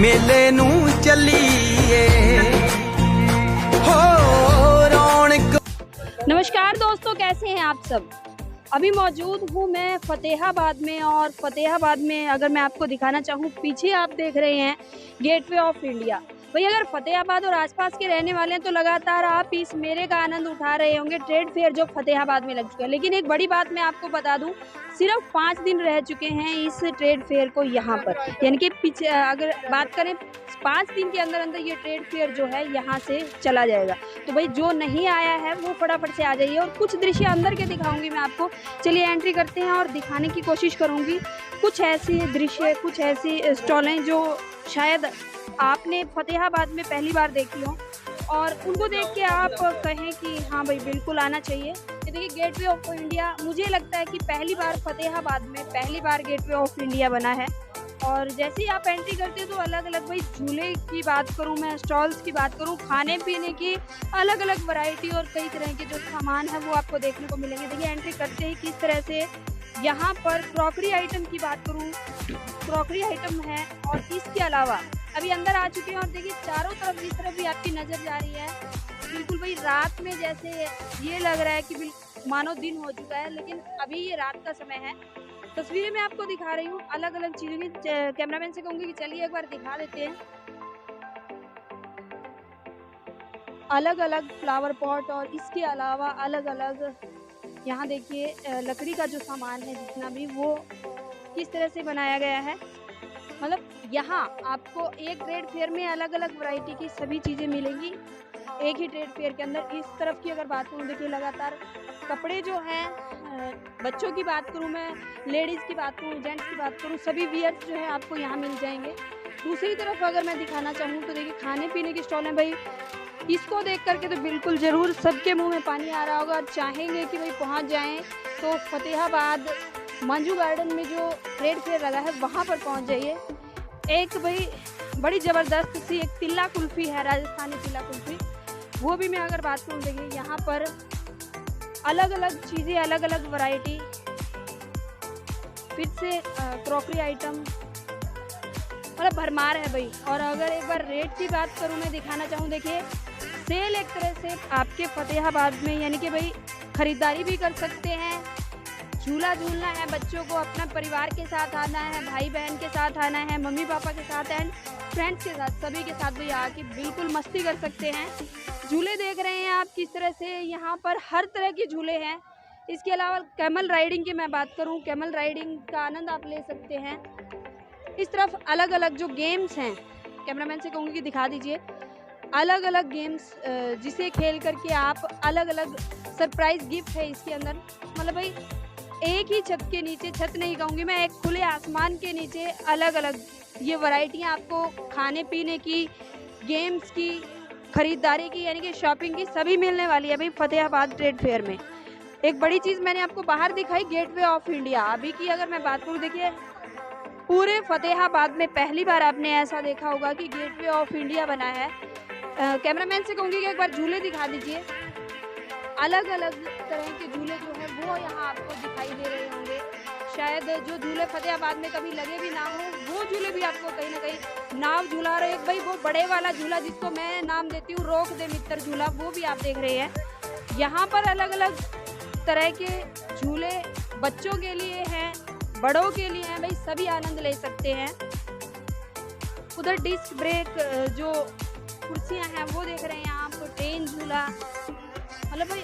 मेले नू चलिए हो रौनक। नमस्कार दोस्तों, कैसे हैं आप सब। अभी मौजूद हूँ मैं फतेहाबाद में, और फतेहाबाद में अगर मैं आपको दिखाना चाहूँ, पीछे आप देख रहे हैं गेटवे ऑफ इंडिया। भाई अगर फतेहाबाद और आसपास के रहने वाले हैं तो लगातार आप इस मेले का आनंद उठा रहे होंगे, ट्रेड फेयर जो फतेहाबाद में लग चुका है। लेकिन एक बड़ी बात मैं आपको बता दूं, सिर्फ 5 दिन रह चुके हैं इस ट्रेड फेयर को यहाँ पर, यानी कि पीछे अगर बात करें 5 दिन के अंदर अंदर ये ट्रेड फेयर जो है यहाँ से चला जाएगा। तो भाई जो नहीं आया है वो फटाफट से आ जाइए, और कुछ दृश्य अंदर के दिखाऊंगी मैं आपको। चलिए एंट्री करते हैं और दिखाने की कोशिश करूंगी कुछ ऐसी दृश्य, कुछ ऐसी स्टॉलें जो शायद आपने फतेहाबाद में पहली बार देखी हो, और उनको देख के आप कहें कि हाँ भाई बिल्कुल आना चाहिए। ये देखिए गेटवे ऑफ इंडिया, मुझे लगता है कि पहली बार फतेहाबाद में पहली बार गेटवे ऑफ इंडिया बना है। और जैसे ही आप एंट्री करते हो तो अलग अलग, भाई झूले की बात करूं मैं, स्टॉल्स की बात करूं, खाने पीने की अलग अलग वैरायटी और कई तरह के जो सामान है वो आपको देखने को मिलेंगे। देखिए एंट्री करते ही किस तरह से यहाँ पर क्रॉकरी आइटम की बात करूं, क्रॉकरी आइटम है। और इसके अलावा अभी अंदर आ चुके हैं, और देखिए चारों तरफ इस तरफ भी आपकी नज़र जा रही है। बिल्कुल भाई रात में जैसे ये लग रहा है कि मानो दिन हो चुका है, लेकिन अभी ये रात का समय है। तस्वीरें मैं आपको दिखा रही हूँ अलग अलग चीज़ों की। कैमरामैन से कहूँगी कि चलिए एक बार दिखा देते हैं। अलग अलग फ्लावर पॉट, और इसके अलावा अलग अलग यहाँ देखिए लकड़ी का जो सामान है जितना भी, वो किस तरह से बनाया गया है। मतलब यहाँ आपको एक ट्रेड फेयर में अलग अलग वैरायटी की सभी चीज़ें मिलेंगी एक ही ट्रेड फेयर के अंदर। इस तरफ की अगर बात करूँ, देखिए लगातार कपड़े जो हैं, बच्चों की बात करूँ मैं, लेडीज़ की बात करूँ, जेंट्स की बात करूँ, सभी वियर्स जो है आपको यहाँ मिल जाएंगे। दूसरी तरफ अगर मैं दिखाना चाहूँ तो देखिए खाने पीने की स्टॉल है। भाई इसको देख करके तो बिल्कुल ज़रूर सबके मुंह में पानी आ रहा होगा, और चाहेंगे कि भाई पहुँच जाएँ तो फतेहाबाद मंजू गार्डन में जो ट्रेड फेयर लगा है वहाँ पर पहुँच जाइए। एक भाई बड़ी ज़बरदस्त सी एक तिल्ला कुल्फ़ी है, राजस्थानी तिल्ला कुल्फ़ी, वो भी मैं अगर बात करूँ, देखिए यहाँ पर अलग अलग चीज़ें, अलग अलग वैरायटी, फिर से क्रॉकरी आइटम, मतलब भरमार है भाई। और अगर एक बार रेट की बात करूँ, मैं दिखाना चाहूँ, देखिए सेल एक तरह से आपके फतेहाबाद में, यानी कि भाई ख़रीदारी भी कर सकते हैं, झूला झूलना है बच्चों को, अपना परिवार के साथ आना है, भाई बहन के साथ आना है, मम्मी पापा के साथ एंड फ्रेंड्स के साथ, सभी के साथ भी आके बिल्कुल मस्ती कर सकते हैं। झूले देख रहे हैं आप किस तरह से यहाँ पर हर तरह के झूले हैं। इसके अलावा कैमल राइडिंग की मैं बात करूँ, कैमल राइडिंग का आनंद आप ले सकते हैं। इस तरफ अलग अलग जो गेम्स हैं, कैमरामैन से कहूँगी कि दिखा दीजिए, अलग अलग गेम्स जिसे खेल करके आप अलग अलग सरप्राइज गिफ्ट है इसके अंदर। मतलब भाई एक ही छत के नीचे, छत नहीं कहूँगी मैं, एक खुले आसमान के नीचे अलग अलग ये वैरायटियाँ आपको खाने पीने की, गेम्स की, खरीदारी की, यानी कि शॉपिंग की, सभी मिलने वाली है भाई फतेहाबाद ट्रेड फेयर में। एक बड़ी चीज़ मैंने आपको बाहर दिखाई, गेटवे ऑफ इंडिया। अभी की अगर मैं बात करूँ, देखिए पूरे फतेहाबाद में पहली बार आपने ऐसा देखा होगा कि गेटवे ऑफ इंडिया बना है। कैमरामैन से कहूँगी कि एक बार झूले दिखा दीजिए। अलग अलग तरह के झूले जो है वो यहाँ आपको दिखाई दे रहे होंगे। शायद जो झूले फतेहाबाद में कभी लगे भी ना हो, वो झूले भी आपको कहीं ना कहीं, नाव झूला, और एक भाई वो बड़े वाला झूला जिसको मैं नाम देती हूँ रोक दे मित्र झूला, वो भी आप देख रहे हैं। यहाँ पर अलग अलग तरह के झूले बच्चों के लिए हैं, बड़ों के लिए हैं, भाई सभी आनंद ले सकते हैं। उधर डिस्क ब्रेक जो कुर्सियाँ हैं वो देख रहे हैं आप, ट्रेन झूला, मतलब भाई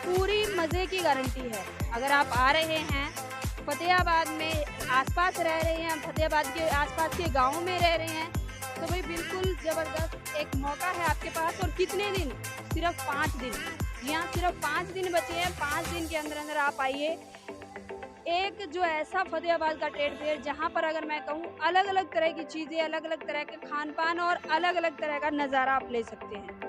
पूरी मज़े की गारंटी है। अगर आप आ रहे हैं फतेहाबाद में, आसपास रह रहे हैं, फतेहाबाद के आसपास के गाँव में रह रहे हैं, तो भाई बिल्कुल ज़बरदस्त एक मौका है आपके पास। और कितने दिन? सिर्फ 5 दिन। जी हाँ, सिर्फ 5 दिन बचे हैं। 5 दिन के अंदर अंदर आप आइए। एक जो ऐसा फतेहाबाद का ट्रेड फेयर जहाँ पर अगर मैं कहूँ अलग अलग तरह की चीज़ें, अलग अलग तरह के खान पान और अलग अलग तरह का नज़ारा आप ले सकते हैं।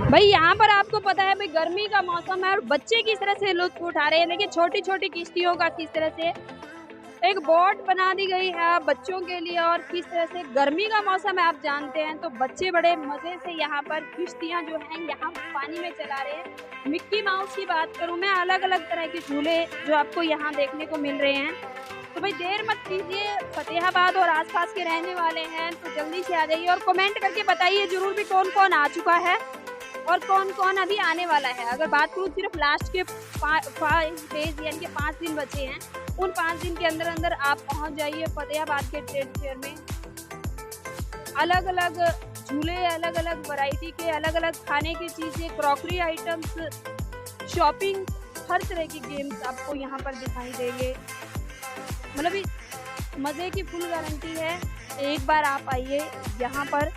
भाई यहाँ पर आपको पता है भाई गर्मी का मौसम है, और बच्चे किस तरह से लुत्फ उठा रहे हैं। देखिए छोटी छोटी किश्तियों का किस तरह से एक बोट बना दी गई है बच्चों के लिए, और किस तरह से गर्मी का मौसम है आप जानते हैं, तो बच्चे बड़े मजे से यहाँ पर किश्तियाँ जो हैं यहाँ पानी में चला रहे हैं। मिक्की माउस की बात करूँ मैं, अलग अलग तरह के झूले जो आपको यहाँ देखने को मिल रहे हैं। तो भाई देर मत कीजिए, फतेहाबाद और आसपास के रहने वाले हैं तो जल्दी से आ जाइए और कमेंट करके बताइए जरूर भी कौन कौन आ चुका है और कौन कौन अभी आने वाला है। अगर बात करूँ सिर्फ लास्ट के 5 डेज यानी कि 5 दिन बचे हैं, उन 5 दिन के अंदर अंदर आप पहुंच जाइए फतेहाबाद के ट्रेड फेयर में। अलग अलग झूले, अलग अलग वैरायटी के, अलग अलग खाने की चीज़ें, क्रॉकरी आइटम्स, शॉपिंग, हर तरह की गेम्स आपको यहाँ पर दिखाई देंगे। मतलब मज़े की फुल गारंटी है। एक बार आप आइए यहाँ पर।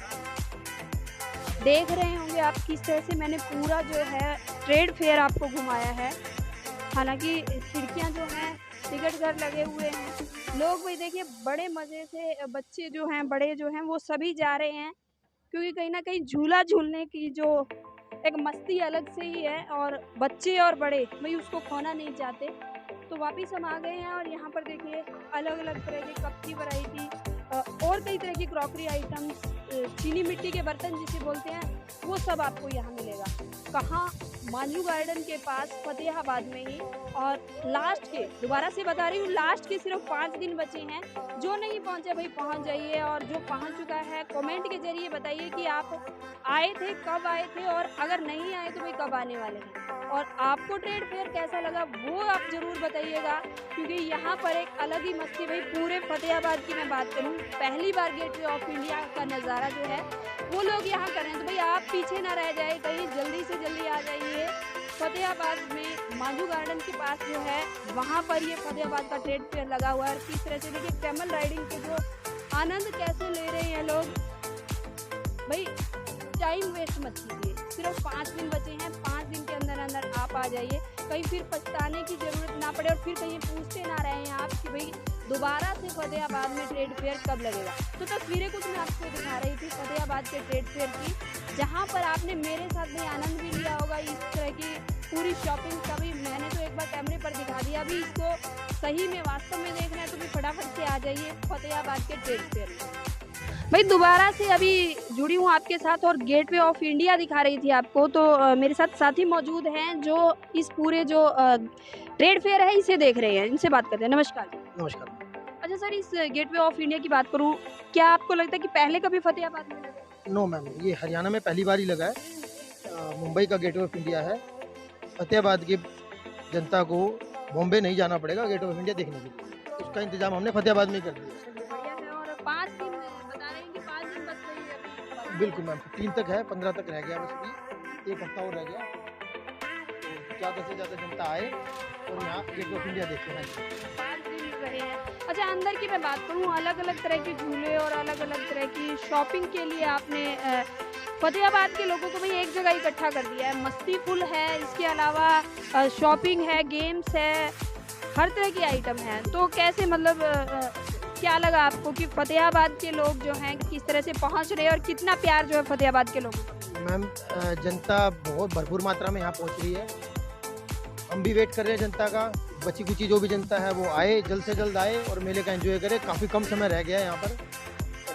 देख रहे होंगे आप किस तरह से मैंने पूरा जो है ट्रेड फेयर आपको घुमाया है। हालांकि खिड़कियाँ जो हैं टिकट घर लगे हुए हैं, लोग भी देखिए बड़े मज़े से, बच्चे जो हैं बड़े जो हैं वो सभी जा रहे हैं, क्योंकि कहीं ना कहीं झूला झूलने की जो एक मस्ती अलग से ही है और बच्चे और बड़े भाई उसको खोना नहीं चाहते। तो वापस हम आ गए हैं और यहाँ पर देखिए अलग अलग तरह के कप की वैरायटी और कई तरह की क्रॉकरी आइटम्स, चीनी मिट्टी के बर्तन जिसे बोलते हैं, वो सब आपको यहाँ मिलेगा। कहाँ? मांझू गार्डन के पास फतेहाबाद में ही। और लास्ट के, दोबारा से बता रही हूँ, लास्ट के सिर्फ 5 दिन बचे हैं। जो नहीं पहुँचे भाई पहुँच जाइए, और जो पहुँच चुका है कमेंट के जरिए बताइए कि आप आए थे, कब आए थे, और अगर नहीं आए तो भाई कब आने वाले हैं। और आपको ट्रेड फेयर कैसा लगा वो आप ज़रूर बताइएगा, क्योंकि यहाँ पर एक अलग ही मस्ती, भाई पूरे फतेहाबाद की मैं बात करूँ, पहली बार गेटवे ऑफ इंडिया का नज़ारा जो है वो लोग यहाँ कर रहे हैं। तो भाई आप पीछे ना रह जाए, कहीं जल्दी से जल्दी आ जाइए। फतेहाबाद में मांझू गार्डन के पास जो है वहाँ पर ये फतेहाबाद का ट्रेड फेयर लगा हुआ है। और किस तरह से देखिए कैमल राइडिंग के जो आनंद कैसे ले रहे हैं लोग। भाई टाइम वेस्ट मत कीजिए, सिर्फ 5 दिन बचे हैं, 5 दिन के अंदर अंदर आप आ जाइए। कहीं फिर पछताने की ज़रूरत ना पड़े और फिर कहीं पूछते ना रहे हैं आप कि भाई दोबारा से फतेहाबाद में ट्रेड फेयर कब लगेगा। तो तस्वीरें कुछ मैं आपको दिखा रही थी फतेहाबाद के ट्रेड फेयर की, जहाँ पर आपने मेरे साथ भी आनंद भी लिया होगा इस तरह की पूरी शॉपिंग का। भी मैंने तो एक बार कैमरे पर दिखा दिया, अभी इसको सही में वास्तव में देखना है तो भी फटाफट से आ जाइए फतेहाबाद के ट्रेड फेयर में। भाई दोबारा से अभी जुड़ी हूँ आपके साथ और गेटवे ऑफ इंडिया दिखा रही थी आपको। तो मेरे साथ साथी मौजूद हैं जो इस पूरे जो ट्रेड फेयर है इसे देख रहे हैं, इनसे बात करते हैं। नमस्कार। नमस्कार। अच्छा सर, इस गेटवे ऑफ इंडिया की बात करूँ, क्या आपको लगता है कि पहले कभी फतेहाबाद में लगा? नो मैम, ये हरियाणा में पहली बार ही लगा है। मुंबई का गेटवे ऑफ इंडिया है। फतेहाबाद की जनता को बॉम्बे नहीं जाना पड़ेगा गेटवे ऑफ इंडिया देखने के लिए, उसका इंतजाम हमने फतेहाबाद में ही कर दिया। बढ़िया है। और 5 दिन बता रहे हैं कि 5 दिन बच रही है अभी। बिल्कुल मैम, 3 तक है, 15 तक रह गया, बस अभी 1 हफ्ता और रह गया। तो ज़्यादा से ज़्यादा जनता आए और यहाँ गेटवे ऑफ इंडिया देखें। 5 दिन रहे हैं। अच्छा, अंदर की मैं बात करूँ, अलग अलग तरह के झूले और अलग अलग तरह की शॉपिंग के लिए आपने फतेहाबाद के लोगों को भी एक जगह इकट्ठा कर दिया है। मस्ती फुल है, इसके अलावा शॉपिंग है, गेम्स है, हर तरह की आइटम है। तो कैसे, मतलब क्या लगा आपको कि फतेहाबाद के लोग जो हैं किस तरह से पहुंच रहे हैं और कितना प्यार जो है फतेहाबाद के लोगों को? मैम जनता बहुत भरपूर मात्रा में यहाँ पहुँच रही है। हम भी वेट कर रहे हैं जनता का। बची कुची जो भी जनता है वो आए, जल्द से जल्द आए और मेले का एंजॉय करे। काफ़ी कम समय रह गया है यहाँ पर,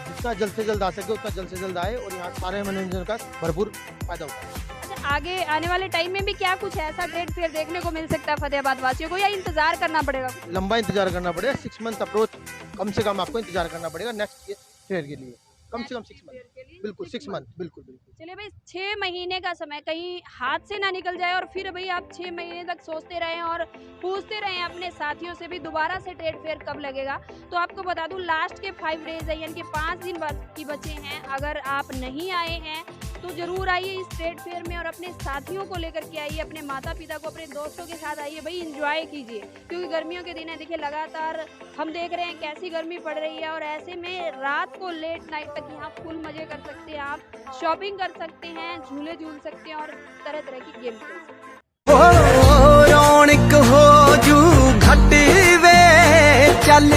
जितना जल्द से जल्द आ सके उतना जल्द से जल्द आए और यहाँ सारे मनोरंजन का भरपूर फायदा उठाए। अच्छा, आगे आने वाले टाइम में भी क्या कुछ ऐसा ट्रेड फेयर देखने को मिल सकता है फतेहाबाद वासियों को, या इंतजार करना पड़ेगा? लंबा इंतजार करना पड़ेगा, 6 मंथ अप्रोच कम से कम आपको इंतजार करना पड़ेगा नेक्स्ट फेयर के लिए। कम से कम 6 मंथ, बिल्कुल 6 मंथ, बिल्कुल बिल्कुल। चलिए भाई, 6 महीने का समय कहीं हाथ से ना निकल जाए और फिर भाई आप 6 महीने तक सोचते रहें और पूछते रहें अपने साथियों से भी दोबारा से ट्रेड फेयर कब लगेगा। तो आपको बता दूं, लास्ट के 5 डेज है, यानी कि 5 दिन की बचे हैं। अगर आप नहीं आए हैं तो ज़रूर आइए इस ट्रेड फेयर में और अपने साथियों को लेकर के आइए, अपने माता पिता को, अपने दोस्तों के साथ आइए, भाई इंजॉय कीजिए। क्योंकि गर्मियों के दिन है, देखिए लगातार हम देख रहे हैं कैसी गर्मी पड़ रही है, और ऐसे में रात को लेट नाइट तक यहाँ फुल मज़े कर सकते हैं आप, शॉपिंग कर सकते हैं, झूले झूल सकते हैं और तरह तरह की गेम खेल सकते हैं। रौनक हो जू घट वे चल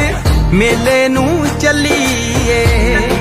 मेले नू चलीए।